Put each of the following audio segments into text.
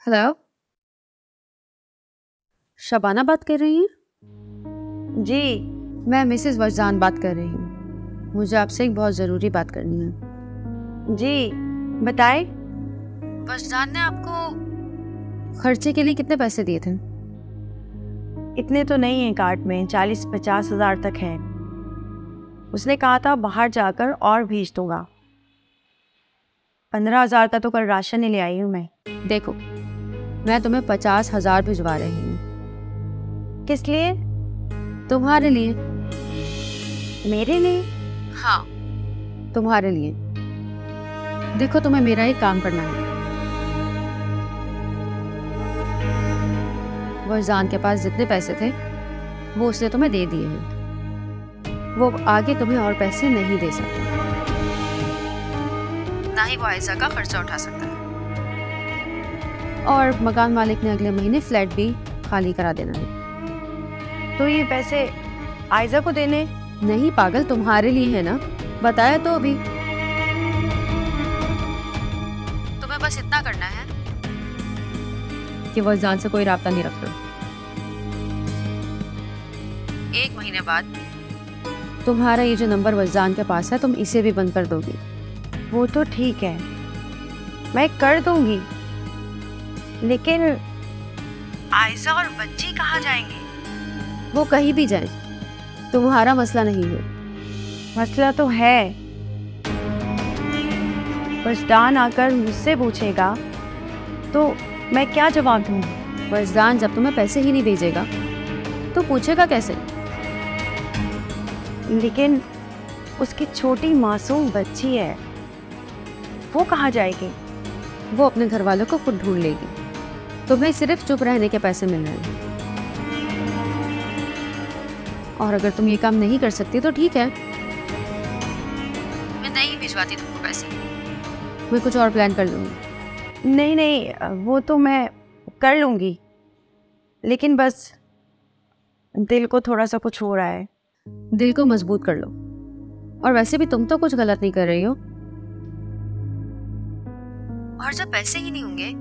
Hello, Shabana बात कर रही हैं? जी। मैं मिसेस वजदान बात कर रही हूँ। मुझे आपसे एक बहुत ज़रूरी बात करनी है। जी बताए। वजदान ने आपको खर्चे के लिए कितने पैसे दिए थे? इतने तो नहीं है कार्ड में, 40-50 हज़ार तक है। उसने कहा था बाहर जाकर और भेज दूंगा। 15 हज़ार का तो कल राशन ही ले आई हूँ मैं। देखो, मैं तुम्हें 50,000 भिजवा रही हूँ। किस लिए? तुम्हारे लिए। मेरे लिए? हाँ, तुम्हारे लिए। देखो, तुम्हें मेरा एक काम करना है। वजदान के पास जितने पैसे थे वो उसने तुम्हें दे दिए हैं। वो आगे तुम्हें और पैसे नहीं दे सकता, ना ही वो आयशा का खर्चा उठा सकता है। और मकान मालिक ने अगले महीने फ्लैट भी खाली करा देना है। तो ये पैसे आयशा को देने? नहीं पागल, तुम्हारे लिए है ना। बताया तो अभी। तुम्हें बस इतना करना है कि वजदान से कोई राब्ता नहीं रखना। 1 महीने बाद तुम्हारा ये जो नंबर वजदान के पास है, तुम इसे भी बंद कर दोगी। वो तो ठीक है, मैं कर दूंगी, लेकिन आयशा और बच्ची कहाँ जाएंगे? वो कहीं भी जाए, तुम्हारा मसला नहीं है। मसला तो है। वजदान आकर मुझसे पूछेगा तो मैं क्या जवाब दूंगी? वजदान जब तुम्हें पैसे ही नहीं भेजेगा तो पूछेगा कैसे? लेकिन उसकी छोटी मासूम बच्ची है, वो कहाँ जाएगी? वो अपने घर वालों को खुद ढूंढ लेगी। तुम्हें सिर्फ चुप रहने के पैसे मिल रहे हैं, और अगर तुम ये काम नहीं कर सकती तो ठीक है, मैं नहीं भिजवाती तुमको पैसे। मैं कुछ और प्लान कर लूंगी। नहीं नहीं, वो तो मैं कर लूंगी, लेकिन बस दिल को थोड़ा सा कुछ हो रहा है। दिल को मजबूत कर लो। और वैसे भी तुम तो कुछ गलत नहीं कर रही हो। और जब पैसे ही नहीं होंगे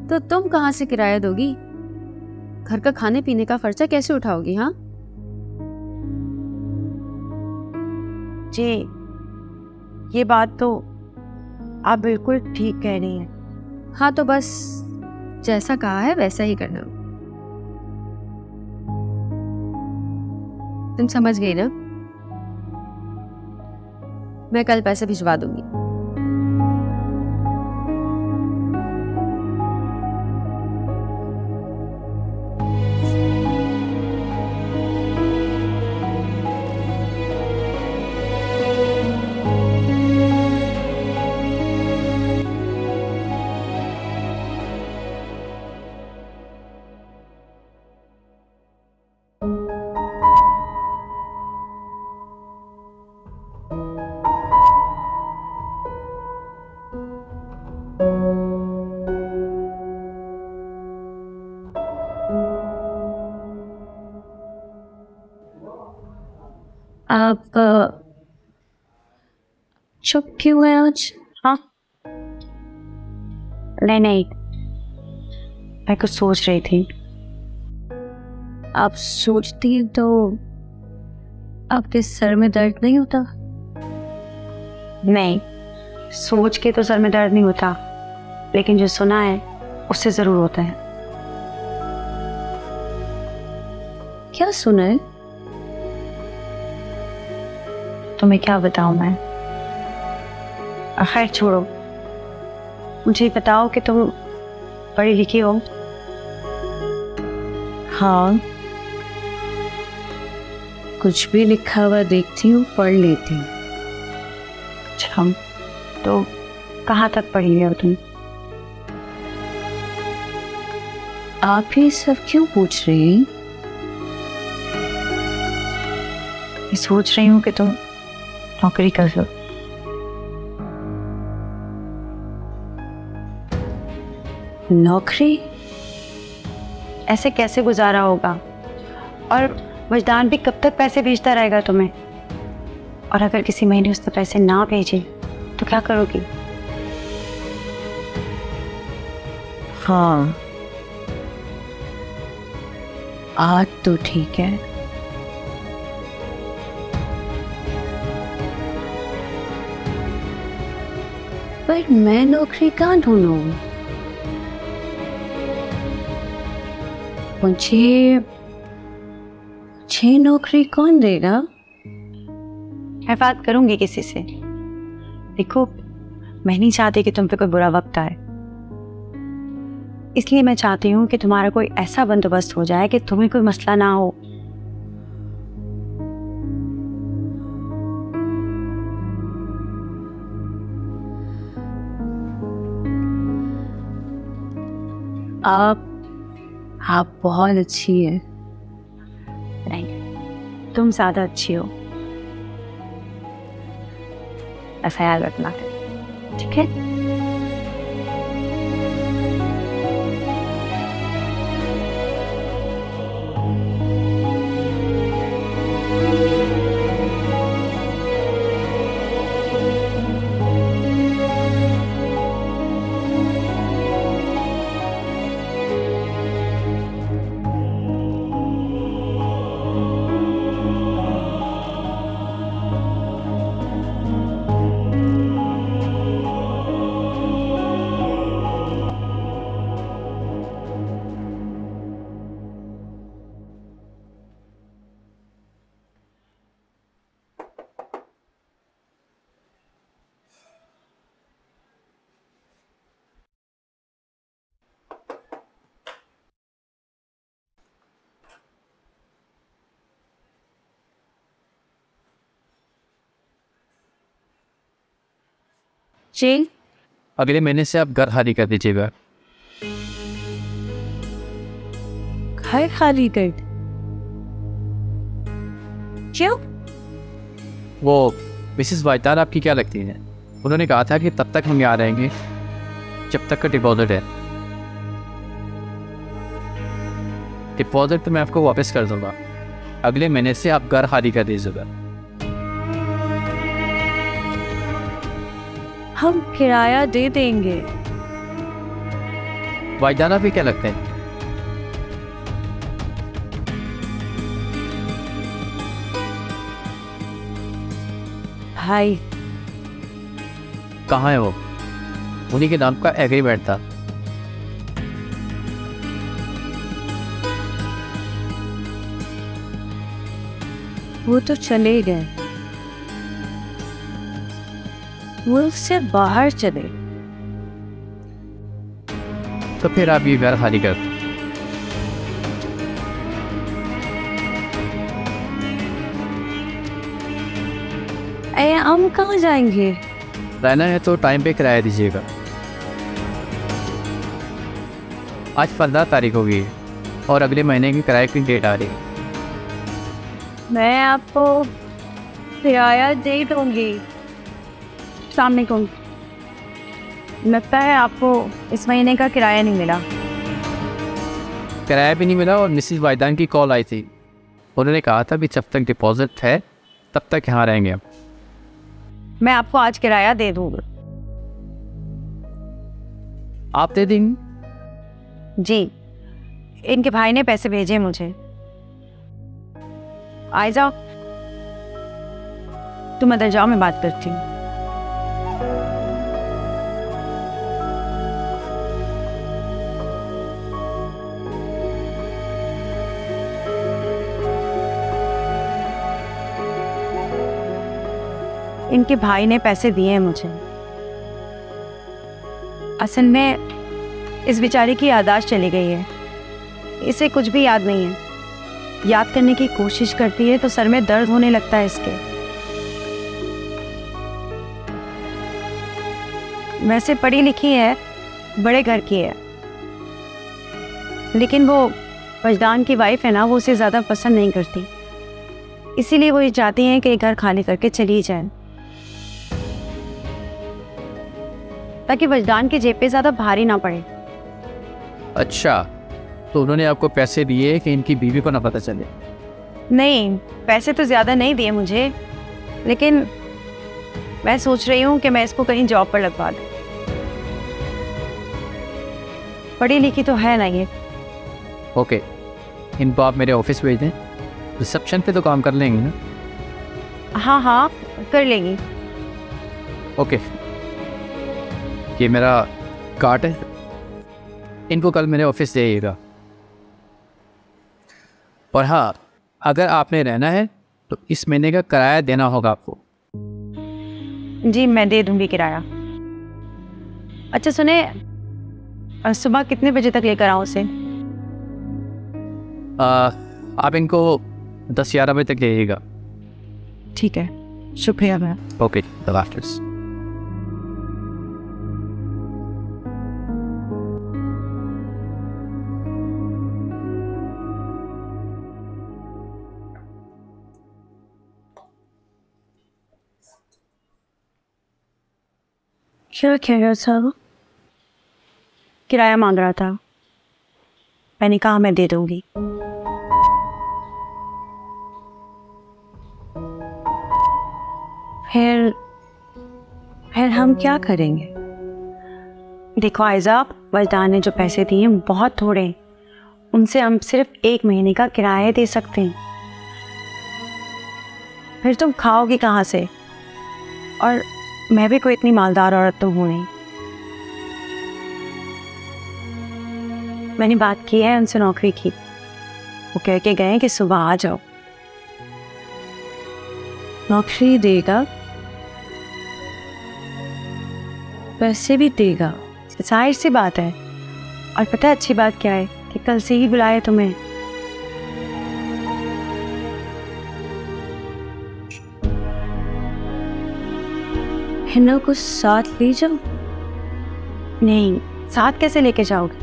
तो तुम कहाँ से किराया दोगी? घर का खाने पीने का खर्चा कैसे उठाओगी? हाँ जी, ये बात तो आप बिल्कुल ठीक कह रही हैं। हाँ, तो बस जैसा कहा है वैसा ही करना। तुम समझ गई ना? मैं कल पैसे भिजवा दूंगी। आप चुप क्यों है आज? हाँ नहीं, मैं कुछ सोच रही थी। आप सोचती हैं तो आपके सर में दर्द नहीं होता? नहीं, सोच के तो सर में दर्द नहीं होता, लेकिन जो सुना है उससे जरूर होता है। क्या सुना है? तुम्हें क्या बताऊं मैं? खैर छोड़ो, मुझे बताओ कि तुम पढ़ी लिखी हो? हाँ, कुछ भी लिखा हुआ देखती हूँ, पढ़ लेती हूँ। अच्छा, तो कहाँ तक पढ़ी हो तुम? आप ये सब क्यों पूछ रही हैं? मैं सोच रही हूँ कि तुम नौकरी कर लो। नौकरी? ऐसे कैसे गुजारा होगा? और वजदान भी कब तक पैसे भेजता रहेगा तुम्हें? और अगर किसी महीने उसने पैसे ना भेजे तो क्या करोगी? हाँ, आज तो ठीक है। पर मैं नौकरी कहाँ ढूंढूं? मुझे नौकरी कौन देगा? मैं बात करूंगी किसी से। देखो, मैं नहीं चाहती कि तुम पे कोई बुरा वक्त आए, इसलिए मैं चाहती हूँ कि तुम्हारा कोई ऐसा बंदोबस्त हो जाए कि तुम्हें कोई मसला ना हो। आप बहुत अच्छी है। नहीं, तुम ज्यादा अच्छी हो। ख्याल रखना, ठीक है? चेन, अगले महीने से आप घर खाली कर दीजिएगा। घर खाली कर? क्यों? वो मिसेस वाइतार आपकी क्या लगती हैं? उन्होंने कहा था कि तब तक हम यहाँ रहेंगे जब तक का डिपॉजिट है। डिपॉजिट तो मैं आपको वापस कर दूंगा। अगले महीने से आप घर खाली कर दीजिएगा। हम किराया दे देंगे। वाइदाना भी क्या लगते हैं? भाई कहाँ है वो? उन्हीं के नाम का एग्रीमेंट था। वो तो चले गए, मुल्क से बाहर चले। तो फिर आप ये घर खाली कर। अरे हम कहाँ जाएंगे? रहना है तो टाइम पे किराया दीजिएगा। आज 15 तारीख होगी और अगले महीने की किराए की डेट आ रही है। मैं आपको किराया दे दूंगी। सामने कौन? लगता है आपको इस महीने का किराया नहीं मिला। किराया भी नहीं मिला और मिसेस वाइदान की कॉल आई थी। उन्होंने कहा था कि जब तक डिपॉजिट है तब तक यहाँ रहेंगे हम। मैं आपको आज किराया दे दूंगी। आप दे देंगे? जी, इनके भाई ने पैसे भेजे मुझे। आ जाओ, तुम अंदर जाओ, मैं बात करती हूँ। इनके भाई ने पैसे दिए हैं मुझे। असल में इस बेचारे की याददाश्त चली गई है, इसे कुछ भी याद नहीं है। याद करने की कोशिश करती है तो सर में दर्द होने लगता है इसके। वैसे पढ़ी लिखी है, बड़े घर की है, लेकिन वो वजदान की वाइफ है ना, वो उसे ज़्यादा पसंद नहीं करती। इसीलिए वो ये चाहती हैं कि घर खाली करके चली जाए, ताकि वजदान की जेब पे ज़्यादा भारी ना पड़े। अच्छा, तो उन्होंने आपको पैसे दिए कि इनकी बीवी को ना पता चले? नहीं, पैसे तो ज़्यादा नहीं दिए मुझे, लेकिन मैं सोच रही हूँ कि मैं इसको कहीं जॉब पर लगवा दूँ। पढ़ी लिखी तो है ना ये। ओके, इनको आप मेरे ऑफिस भेज दें, रिसेप्शन पे तो काम कर लेंगे ना? हाँ हाँ कर लेंगी। ओके, ये मेरा कार्ड है, इनको कल मेरे ऑफिस जाइएगा। और हाँ, अगर आपने रहना है तो इस महीने का किराया देना होगा आपको। जी मैं दे दूंगी किराया। अच्छा सुने, सुबह कितने बजे तक लेकर आऊँ उसे? आप इनको 10-11 बजे तक जाइएगा। ठीक है, शुक्रिया मैम। Okay, the afters. क्या कह रहा था वो? किराया मांग रहा था, मैंने कहा मैं दे दूंगी। फिर हम क्या करेंगे? देखो आयजा, वजदान ने जो पैसे दिए हैं बहुत थोड़े हैं, उनसे हम सिर्फ 1 महीने का किराया दे सकते हैं। फिर तुम खाओगी कहाँ से? और मैं भी कोई इतनी मालदार औरत तो हूँ नहीं। मैंने बात की है उनसे नौकरी की, वो कह के गए कि सुबह आ जाओ। नौकरी देगा, पैसे भी देगा, जाहिर सी बात है। और पता है अच्छी बात क्या है कि कल से ही बुलाए तुम्हें। हिना को साथ ले जाओ। नहीं, साथ कैसे लेके जाओगे?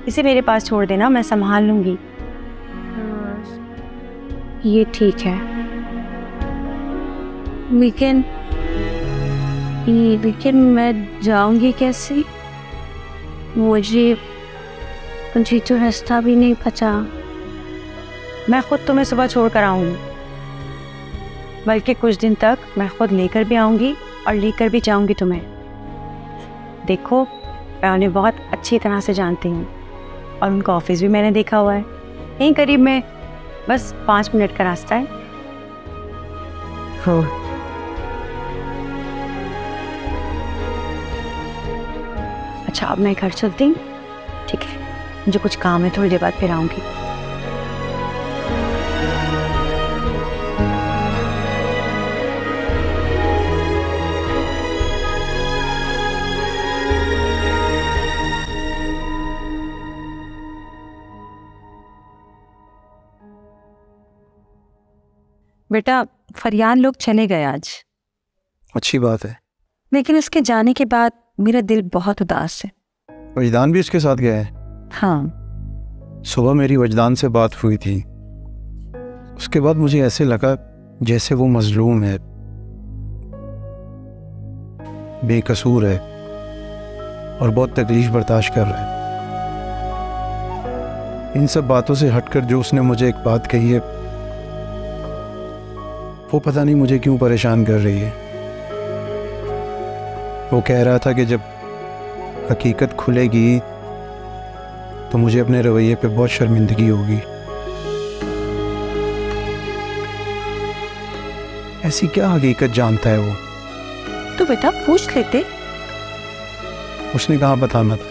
इसे मेरे पास छोड़ देना, मैं संभाल लूंगी। ये ठीक है, लेकिन मैं जाऊंगी कैसे? मुझे तो रास्ता भी नहीं पता। मैं खुद तुम्हें सुबह छोड़ कर आऊंगी, बल्कि कुछ दिन तक मैं खुद लेकर भी आऊंगी और लेकर भी जाऊंगी तुम्हें। देखो, मैं उन्हें बहुत अच्छी तरह से जानती हूँ और उनका ऑफिस भी मैंने देखा हुआ है, यहीं करीब में, बस 5 मिनट का रास्ता है। अच्छा, अब मैं घर चलती हूँ। ठीक है, मुझे कुछ काम है, थोड़ी देर बाद फिर आऊँगी। बेटा, फरियान लोग चले गए आज। अच्छी बात है, लेकिन उसके जाने के बाद मेरा दिल बहुत उदास है। वजदान भी उसके साथ गया है? हाँ। सुबह मेरी वजदान से बात हुई थी, उसके बाद मुझे ऐसे लगा जैसे वो मजलूम है, बेकसूर है और बहुत तकलीफ बर्दाश्त कर रहा है। इन सब बातों से हटकर जो उसने मुझे एक बात कही है, वो पता नहीं मुझे क्यों परेशान कर रही है। वो कह रहा था कि जब हकीकत खुलेगी तो मुझे अपने रवैये पे बहुत शर्मिंदगी होगी। ऐसी क्या हकीकत जानता है वो? तो बेटा पूछ लेते। उसने कहाँ बताना था?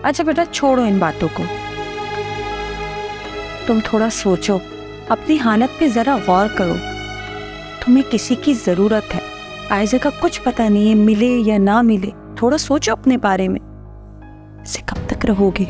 अच्छा बेटा, छोड़ो इन बातों को, तुम थोड़ा सोचो, अपनी हालत पे जरा गौर करो। तुम्हें किसी की जरूरत है, आयजा का कुछ पता नहीं है मिले या ना मिले। थोड़ा सोचो अपने बारे में, इसे कब तक रहोगे?